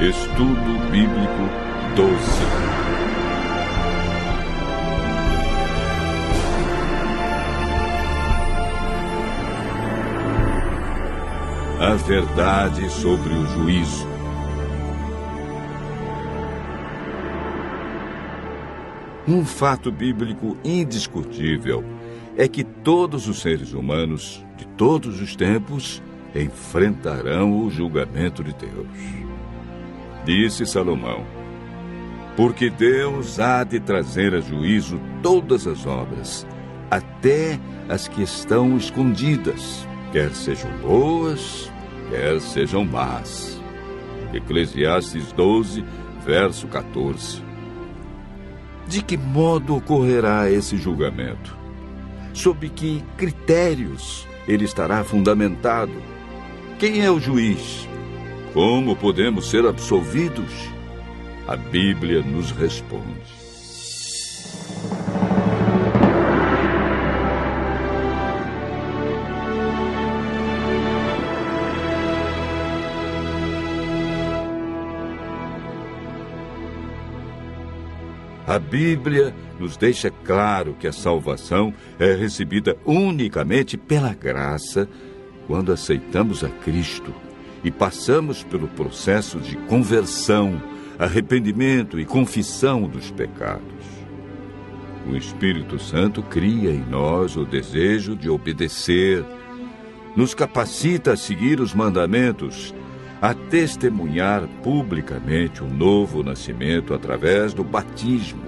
Estudo Bíblico 12. A verdade sobre o juízo. Um fato bíblico indiscutível é que todos os seres humanos, de todos os tempos, enfrentarão o julgamento de Deus. Disse Salomão: porque Deus há de trazer a juízo todas as obras, até as que estão escondidas, quer sejam boas, quer sejam más. Eclesiastes 12, verso 14. De que modo ocorrerá esse julgamento? Sob que critérios ele estará fundamentado? Quem é o juiz? Como podemos ser absolvidos? A Bíblia nos responde. A Bíblia nos deixa claro que a salvação é recebida unicamente pela graça quando aceitamos a Cristo e passamos pelo processo de conversão, arrependimento e confissão dos pecados. O Espírito Santo cria em nós o desejo de obedecer, nos capacita a seguir os mandamentos, a testemunhar publicamente o novo nascimento através do batismo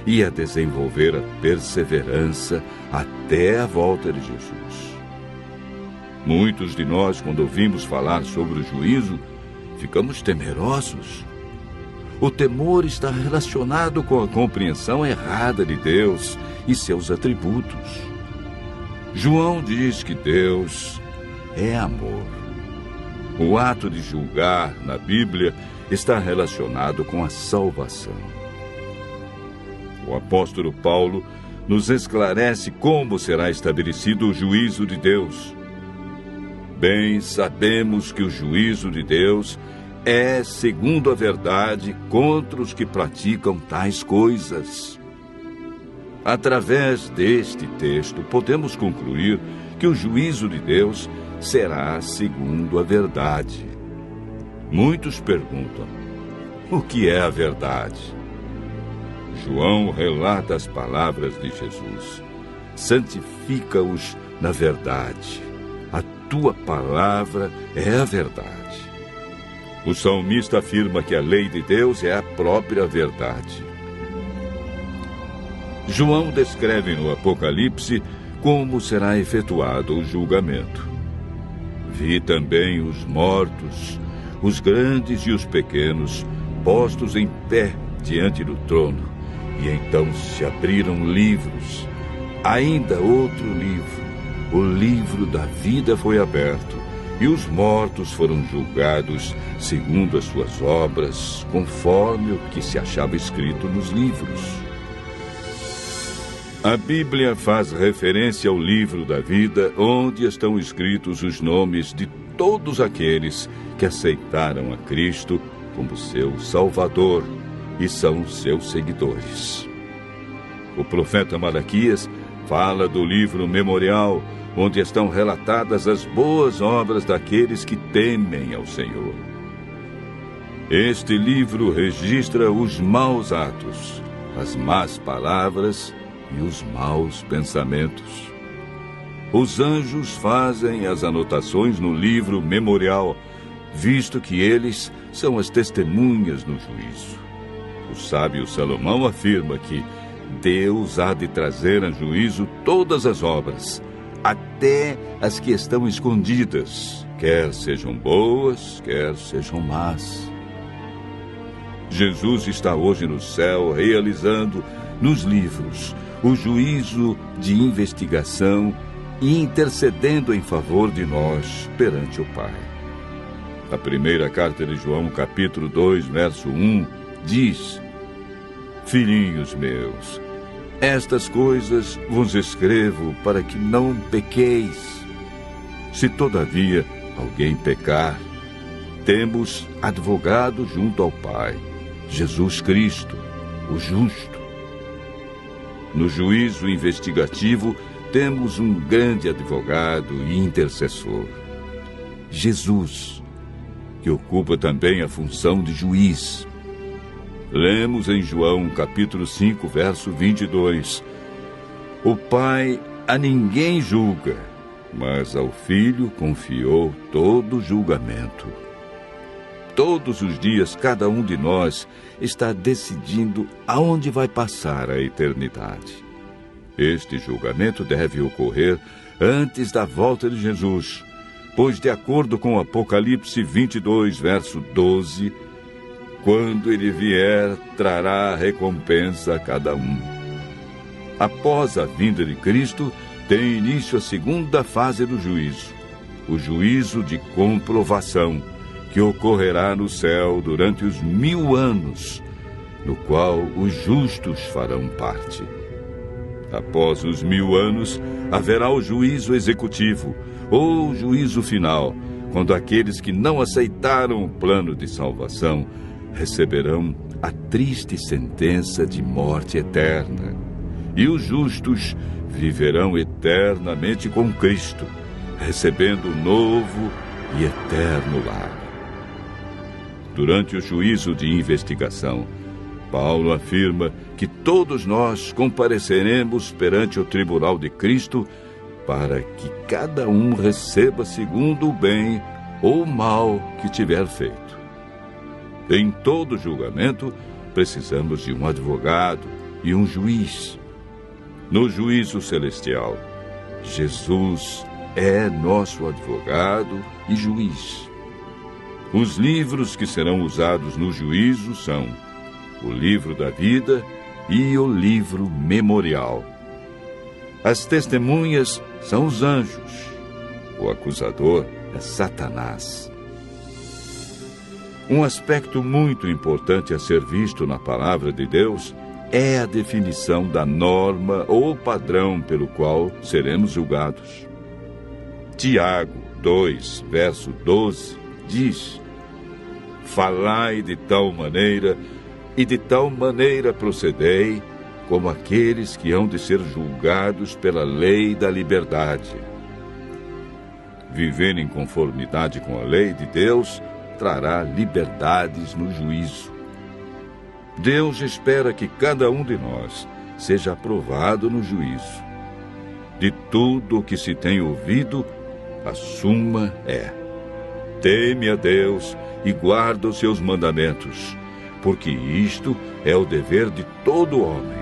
e a desenvolver a perseverança até a volta de Jesus. Muitos de nós, quando ouvimos falar sobre o juízo, ficamos temerosos. O temor está relacionado com a compreensão errada de Deus e seus atributos. João diz que Deus é amor. O ato de julgar na Bíblia está relacionado com a salvação. O apóstolo Paulo nos esclarece como será estabelecido o juízo de Deus. Bem sabemos que o juízo de Deus é segundo a verdade contra os que praticam tais coisas. Através deste texto, podemos concluir que o juízo de Deus será segundo a verdade. Muitos perguntam: o que é a verdade? João relata as palavras de Jesus: santifica-os na verdade. A tua palavra é a verdade. O salmista afirma que a lei de Deus é a própria verdade. João descreve no Apocalipse como será efetuado o julgamento. Vi também os mortos, os grandes e os pequenos, postos em pé diante do trono, e então se abriram livros. Ainda outro livro, o livro da vida, foi aberto, e os mortos foram julgados segundo as suas obras, conforme o que se achava escrito nos livros. A Bíblia faz referência ao livro da vida, onde estão escritos os nomes de todos aqueles que aceitaram a Cristo como seu Salvador e são seus seguidores. O profeta Malaquias fala do livro memorial, onde estão relatadas as boas obras daqueles que temem ao Senhor. Este livro registra os maus atos, as más palavras e os maus pensamentos. Os anjos fazem as anotações no livro memorial, visto que eles são as testemunhas no juízo. O sábio Salomão afirma que Deus há de trazer a juízo todas as obras, até as que estão escondidas, quer sejam boas, quer sejam más. Jesus está hoje no céu realizando nos livros o juízo de investigação e intercedendo em favor de nós perante o Pai. A primeira carta de João, capítulo 2, verso 1, diz: filhinhos meus, estas coisas vos escrevo para que não pequeis. Se todavia alguém pecar, temos advogado junto ao Pai, Jesus Cristo, o justo. No juízo investigativo, temos um grande advogado e intercessor, Jesus, que ocupa também a função de juiz. Lemos em João, capítulo 5, verso 22, o Pai a ninguém julga, mas ao Filho confiou todo o julgamento. Todos os dias, cada um de nós está decidindo aonde vai passar a eternidade. Este julgamento deve ocorrer antes da volta de Jesus, pois, de acordo com Apocalipse 22, verso 12, quando ele vier, trará recompensa a cada um. Após a vinda de Cristo, tem início a segunda fase do juízo, o juízo de comprovação, que ocorrerá no céu durante os 1000 anos, no qual os justos farão parte. Após os 1000 anos, haverá o juízo executivo, ou juízo final, quando aqueles que não aceitaram o plano de salvação receberão a triste sentença de morte eterna, e os justos viverão eternamente com Cristo, recebendo um novo e eterno lar. Durante o juízo de investigação, Paulo afirma que todos nós compareceremos perante o tribunal de Cristo para que cada um receba segundo o bem ou o mal que tiver feito. Em todo julgamento, precisamos de um advogado e um juiz. No juízo celestial, Jesus é nosso advogado e juiz. Os livros que serão usados no juízo são o livro da vida e o livro memorial. As testemunhas são os anjos. O acusador é Satanás. Um aspecto muito importante a ser visto na palavra de Deus é a definição da norma ou padrão pelo qual seremos julgados. Tiago 2, verso 12, diz: falai de tal maneira, e de tal maneira procedei, como aqueles que hão de ser julgados pela lei da liberdade. Viver em conformidade com a lei de Deus trará liberdades no juízo. Deus espera que cada um de nós seja aprovado no juízo. De tudo o que se tem ouvido, a suma é: teme a Deus e guarda os seus mandamentos, porque isto é o dever de todo homem.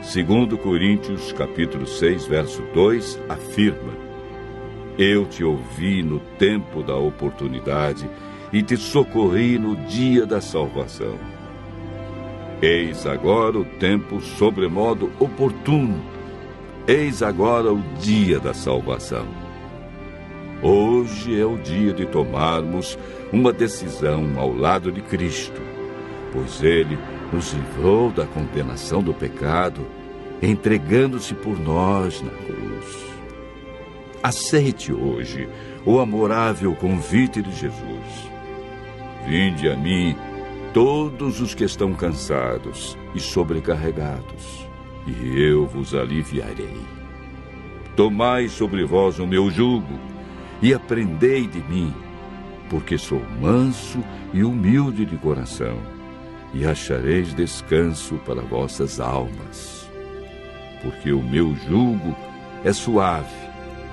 2 Coríntios, capítulo 6, verso 2, afirma: eu te ouvi no tempo da oportunidade e te socorri no dia da salvação. Eis agora o tempo sobremodo oportuno. Eis agora o dia da salvação. Hoje é o dia de tomarmos uma decisão ao lado de Cristo, pois Ele nos livrou da condenação do pecado, entregando-se por nós na cruz. Aceite hoje o amorável convite de Jesus. Vinde a mim, todos os que estão cansados e sobrecarregados, e eu vos aliviarei. Tomai sobre vós o meu jugo e aprendei de mim, porque sou manso e humilde de coração, e achareis descanso para vossas almas. Porque o meu jugo é suave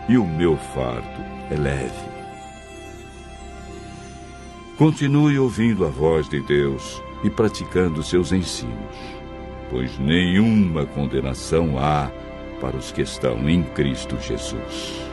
e o meu fardo é leve. Continue ouvindo a voz de Deus e praticando seus ensinos, pois nenhuma condenação há para os que estão em Cristo Jesus.